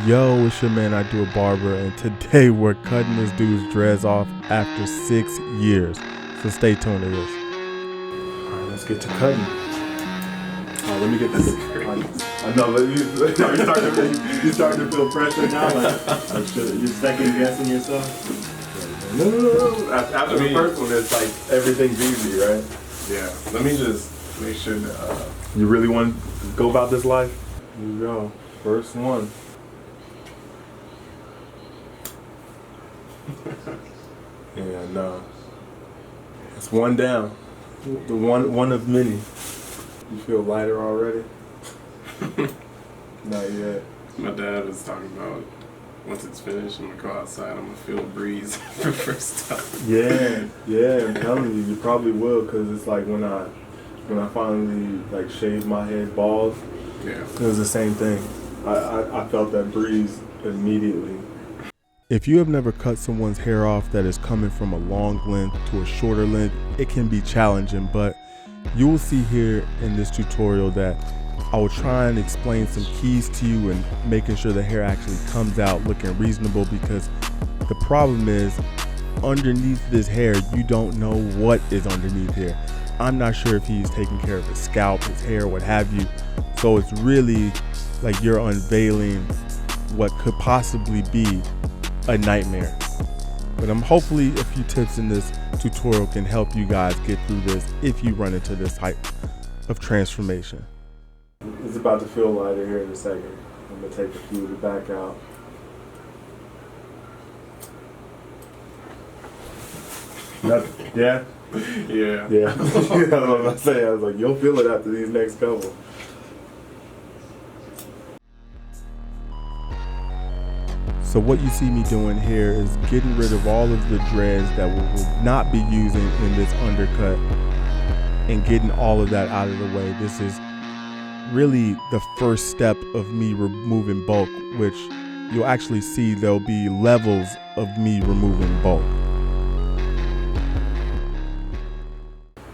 Yo, it's your man, I Do a Barber, and today we're cutting this dude's dreads off after 6 years. So stay tuned to this. All right, let's get to cutting. Let me get this. I know, you're starting to feel pressure now. You're second guessing yourself. No. After the first one, it's like everything's easy, right? Yeah. Let me just make sure that. You really want to go about this life? Here we go. First one. Yeah, no. It's one down. The one of many. You feel lighter already? Not yet. My dad was talking about once it's finished, I'm gonna go outside. I'm gonna feel a breeze for the first time. Yeah. I'm telling you, you probably will, because it's like when I finally like shaved my head bald. Yeah. It was the same thing. I felt that breeze immediately. If you have never cut someone's hair off that is coming from a long length to a shorter length, it can be challenging, but you will see here in this tutorial that I will try and explain some keys to you and making sure the hair actually comes out looking reasonable, because the problem is underneath this hair, you don't know what is underneath here. I'm not sure if he's taking care of his scalp, his hair, what have you. So it's really like you're unveiling what could possibly be a nightmare. But hopefully a few tips in this tutorial can help you guys get through this if you run into this type of transformation. It's about to feel lighter here in a second. I'm gonna take a few of the back out. Yeah? Yeah. That's what I was saying. I was like, you'll feel it after these next couple. So what you see me doing here is getting rid of all of the dreads that we will not be using in this undercut and getting all of that out of the way. This is really the first step of me removing bulk, which you'll actually see there'll be levels of me removing bulk.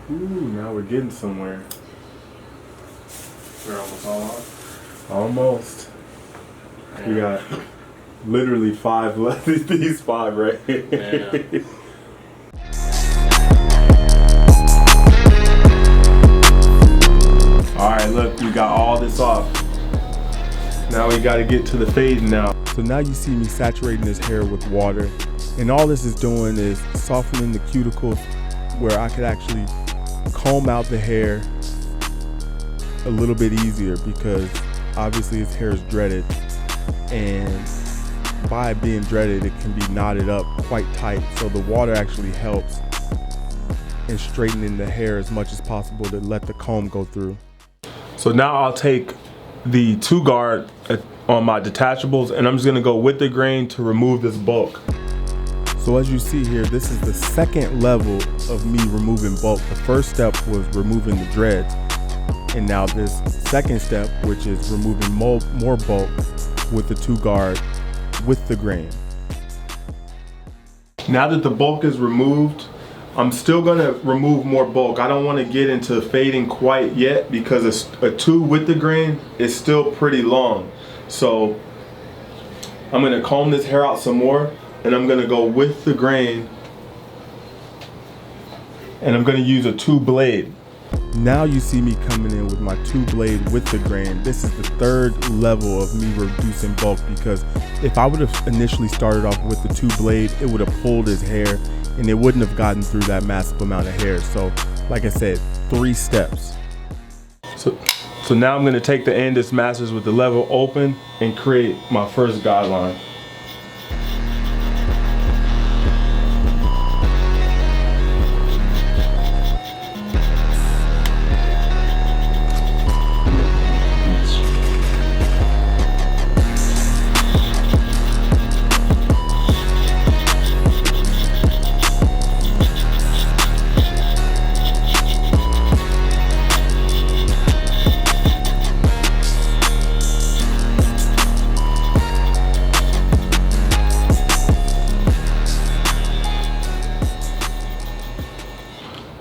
Ooh, now we're getting somewhere. We're almost all off. Almost. We got literally 5 left. These 5 right here. Yeah. Alright, look, we got all this off. Now we gotta get to the fading now. So now you see me saturating this hair with water. And all this is doing is softening the cuticles where I could actually comb out the hair a little bit easier, because obviously his hair is dreaded. And by it being dreaded, it can be knotted up quite tight, so the water actually helps in straightening the hair as much as possible to let the comb go through. So now I'll take the 2 guard on my detachables and I'm just gonna go with the grain to remove this bulk. So as you see here, this is the second level of me removing bulk. The first step was removing the dreads, and now this second step, which is removing more bulk with the 2 guard with the grain. Now that the bulk is removed, I'm still gonna remove more bulk. I don't wanna get into fading quite yet, because a 2 with the grain is still pretty long. So I'm gonna comb this hair out some more, and I'm gonna go with the grain, and I'm gonna use a 2 blade. Now you see me coming in with my 2 blade with the grain. This is the 3rd level of me reducing bulk, because if I would have initially started off with the 2 blade, it would have pulled his hair and it wouldn't have gotten through that massive amount of hair. So like I said, 3 steps. So now I'm gonna take the Andis Masters with the level open and create my first guideline.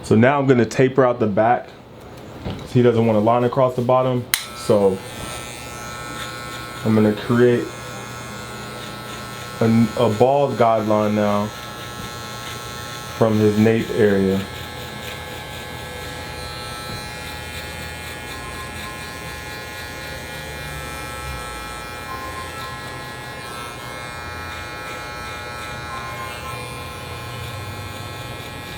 So now I'm gonna taper out the back. He doesn't want a line across the bottom. So I'm gonna create a bald guideline now from his nape area.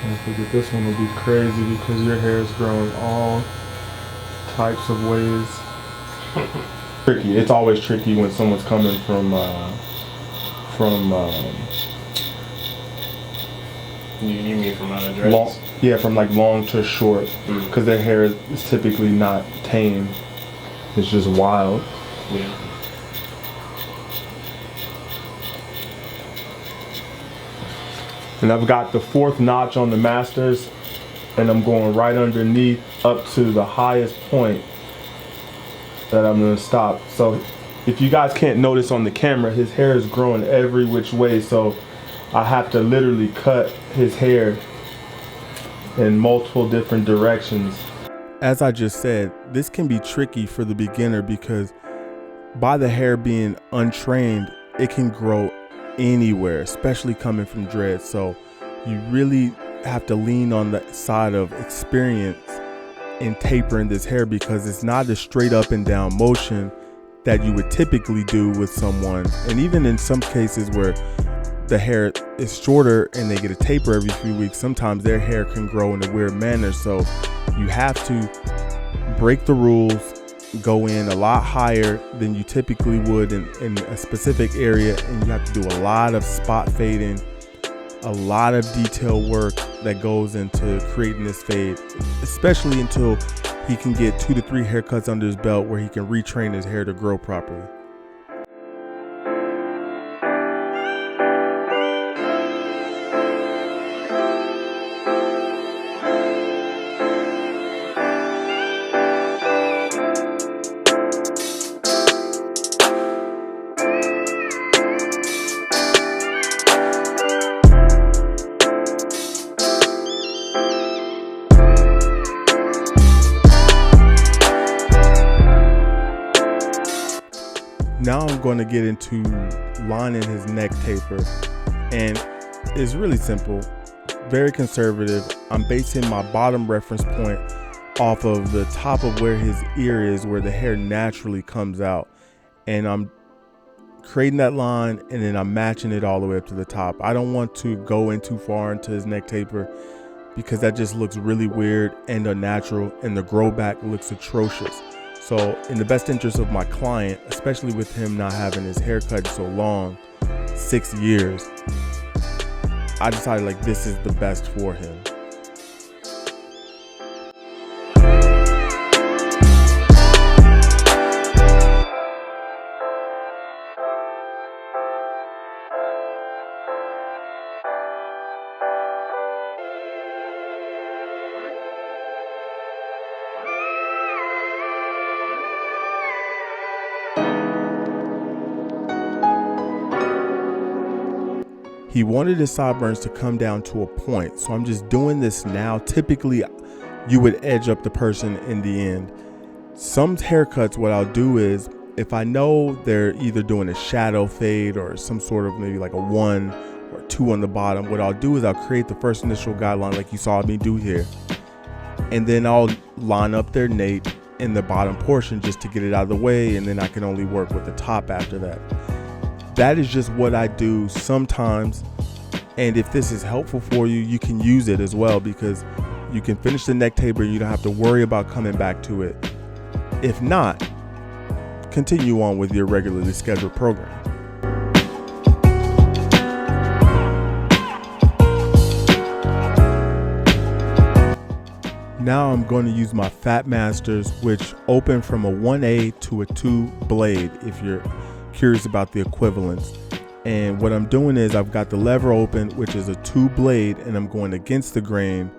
I figured this one will be crazy because your hair is growing all types of ways. Tricky. It's always tricky when someone's coming from You mean from out of dreads? long, yeah, from like long to short, because their hair is typically not tame. It's just wild. Yeah. And I've got the 4th notch on the Masters, and I'm going right underneath up to the highest point that I'm gonna stop. So if you guys can't notice on the camera, his hair is growing every which way, so I have to literally cut his hair in multiple different directions. As I just said, this can be tricky for the beginner because by the hair being untrained, it can grow anywhere, especially coming from dreads. So you really have to lean on the side of experience in tapering this hair, because it's not a straight up and down motion that you would typically do with someone. And even in some cases where the hair is shorter and they get a taper every few weeks, sometimes their hair can grow in a weird manner. So you have to break the rules, go in a lot higher than you typically would in a specific area, and you have to do a lot of spot fading, a lot of detail work that goes into creating this fade, especially until he can get 2 to 3 haircuts under his belt where he can retrain his hair to grow properly. Now I'm going to get into lining his neck taper, and it's really simple, very conservative. I'm basing my bottom reference point off of the top of where his ear is, where the hair naturally comes out, and I'm creating that line, and then I'm matching it all the way up to the top. I don't want to go in too far into his neck taper because that just looks really weird and unnatural, and the grow back looks atrocious. So in the best interest of my client, especially with him not having his hair cut so long, 6 years, I decided like this is the best for him. He wanted his sideburns to come down to a point, so I'm just doing this now. Typically, you would edge up the person in the end. Some haircuts, what I'll do is, if I know they're either doing a shadow fade or some sort of maybe like a 1 or 2 on the bottom, what I'll do is I'll create the first initial guideline like you saw me do here, and then I'll line up their nape in the bottom portion just to get it out of the way, and then I can only work with the top after that. That is just what I do sometimes, and if this is helpful for you, you can use it as well, because you can finish the neck taper and you don't have to worry about coming back to it. If not, continue on with your regularly scheduled program. Now I'm going to use my Fat Masters, which open from a 1A to a 2 blade if you're curious about the equivalence. And what I'm doing is I've got the lever open, which is a 2 blade, and I'm going against the grain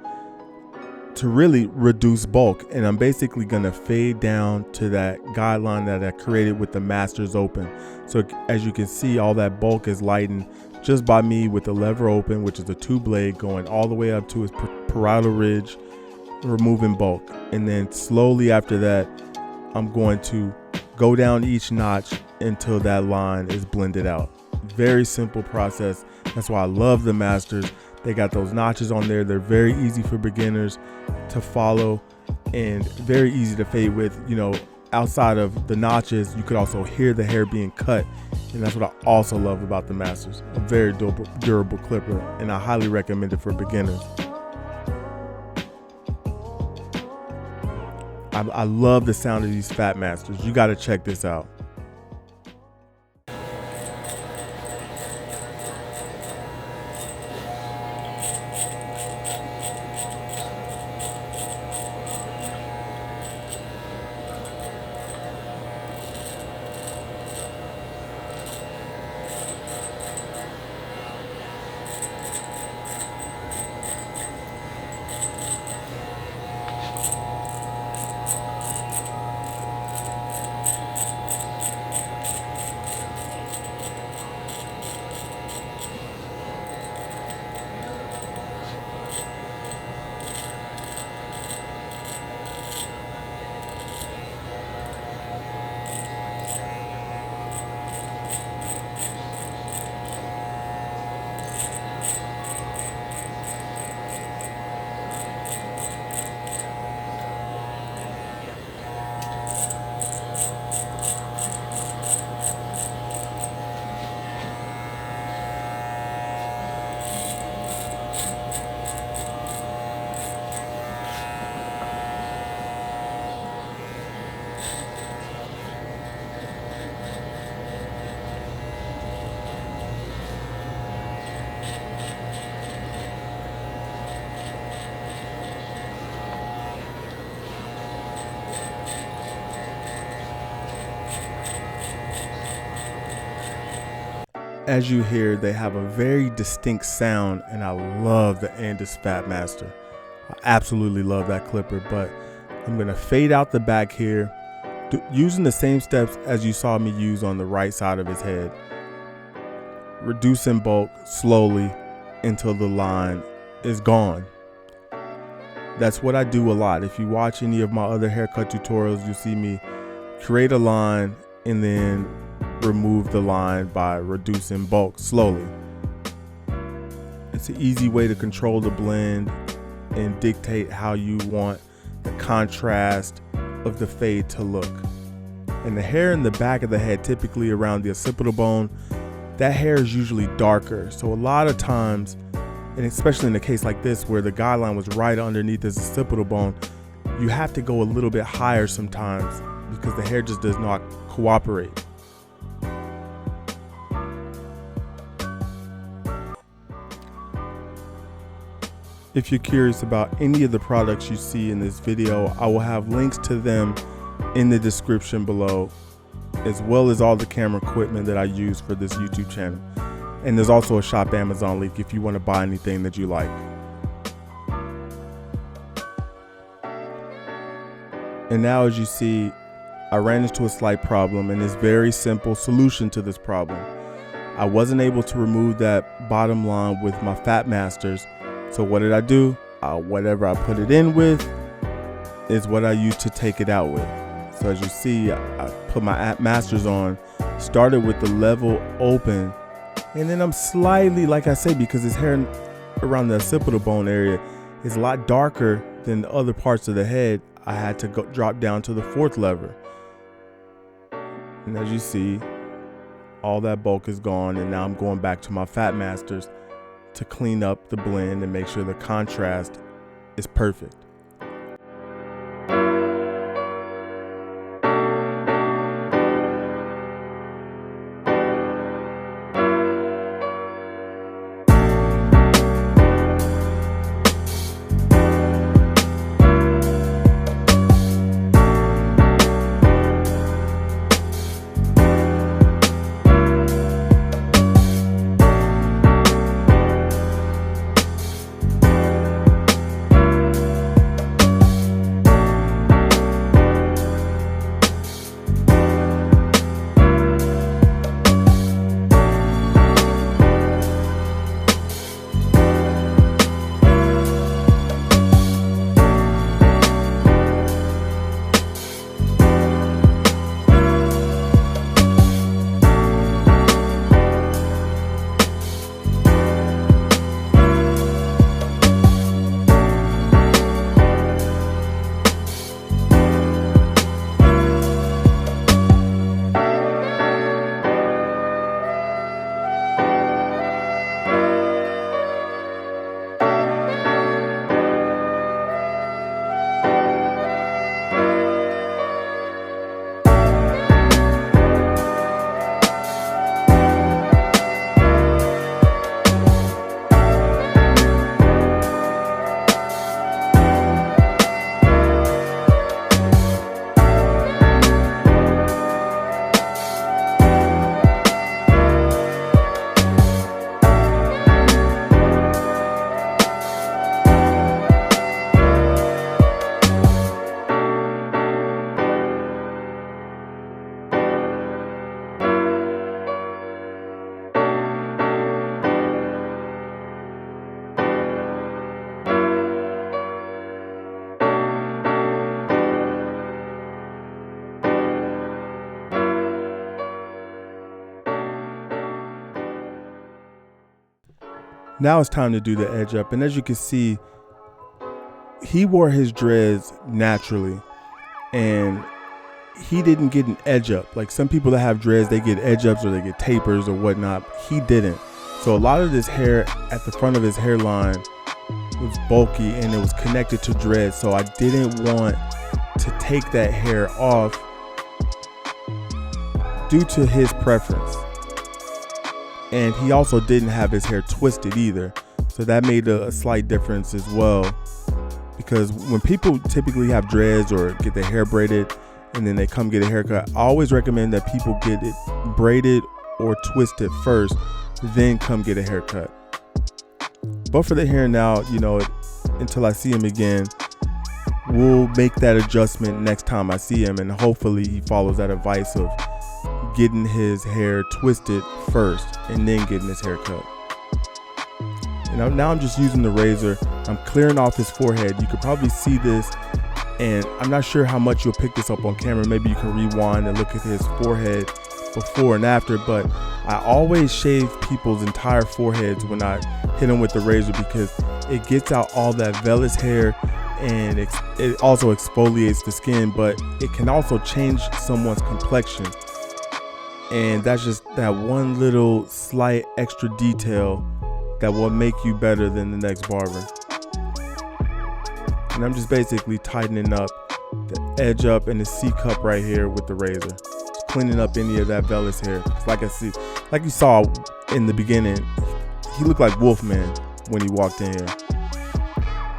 to really reduce bulk. And I'm basically going to fade down to that guideline that I created with the Masters open. So as you can see, all that bulk is lightened just by me with the lever open, which is a 2 blade, going all the way up to his parietal ridge, removing bulk. And then slowly after that, I'm going to go down each notch until that line is blended out. Very simple process. That's why I love the Masters. They got those notches on there. They're very easy for beginners to follow and very easy to fade with. You know, outside of the notches, you could also hear the hair being cut. And that's what I also love about the Masters. A very durable clipper, and I highly recommend it for beginners. I love the sound of these Fat Masters. You got to check this out. As you hear, they have a very distinct sound, and I love the Andis Fat Master. I absolutely love that clipper, but I'm gonna fade out the back here, using the same steps as you saw me use on the right side of his head. Reduce in bulk slowly until the line is gone. That's what I do a lot. If you watch any of my other haircut tutorials, you'll see me create a line and then remove the line by reducing bulk slowly. It's an easy way to control the blend and dictate how you want the contrast of the fade to look. And the hair in the back of the head, typically around the occipital bone, that hair is usually darker. So a lot of times, and especially in a case like this where the guideline was right underneath his occipital bone, you have to go a little bit higher sometimes because the hair just does not cooperate. If you're curious about any of the products you see in this video, I will have links to them in the description below, as well as all the camera equipment that I use for this YouTube channel. And there's also a Shop Amazon link if you want to buy anything that you like. And now, as you see, I ran into a slight problem, and there's a very simple solution to this problem. I wasn't able to remove that bottom line with my Fat Masters. So what did I do? Whatever I put it in with is what I use to take it out with. So as you see, I put my Masters on, started with the level open, and then I'm slightly, like I say, because his hair around the occipital bone area is a lot darker than the other parts of the head, I had to drop down to the fourth lever. And as you see, all that bulk is gone, and now I'm going back to my Fat Masters to clean up the blend and make sure the contrast is perfect. Now it's time to do the edge up. And as you can see, he wore his dreads naturally. And he didn't get an edge up. Like some people that have dreads, they get edge ups or they get tapers or whatnot. He didn't. So a lot of this hair at the front of his hairline was bulky and it was connected to dreads. So I didn't want to take that hair off due to his preference. And he also didn't have his hair twisted either. So that made a slight difference as well. Because when people typically have dreads or get their hair braided and then they come get a haircut, I always recommend that people get it braided or twisted first, then come get a haircut. But for the hair now, you know, until I see him again, we'll make that adjustment next time I see him, and hopefully he follows that advice of getting his hair twisted first and then getting his hair cut. And now I'm just using the razor. I'm clearing off his forehead. You could probably see this, and I'm not sure how much you'll pick this up on camera. Maybe you can rewind and look at his forehead before and after, but I always shave people's entire foreheads when I hit them with the razor because it gets out all that vellus hair, and it also exfoliates the skin, but it can also change someone's complexion. And that's just that one little slight extra detail that will make you better than the next barber. And I'm just basically tightening up the edge up and the C cup right here with the razor, just cleaning up any of that vellus hair. Like you saw in the beginning, he looked like Wolfman when he walked in here.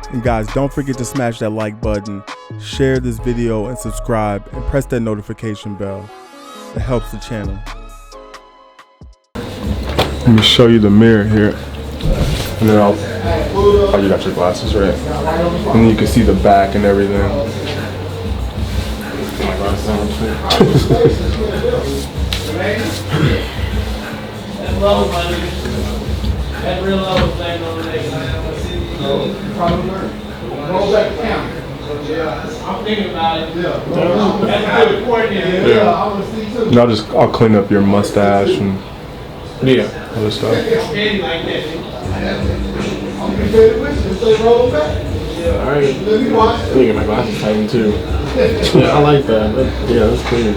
And guys, don't forget to smash that like button, share this video, and subscribe, and press that notification bell. It helps the channel. Let me show you the mirror here. And then oh, you got your glasses, right? And then you can see the back and everything. That real level thing over there. I'm thinking about it. That's good coordinated. Yeah. And I'll clean up your mustache and other stuff. Alright. Let me get my glasses tightened too. Yeah, I like that. Yeah, that's clean.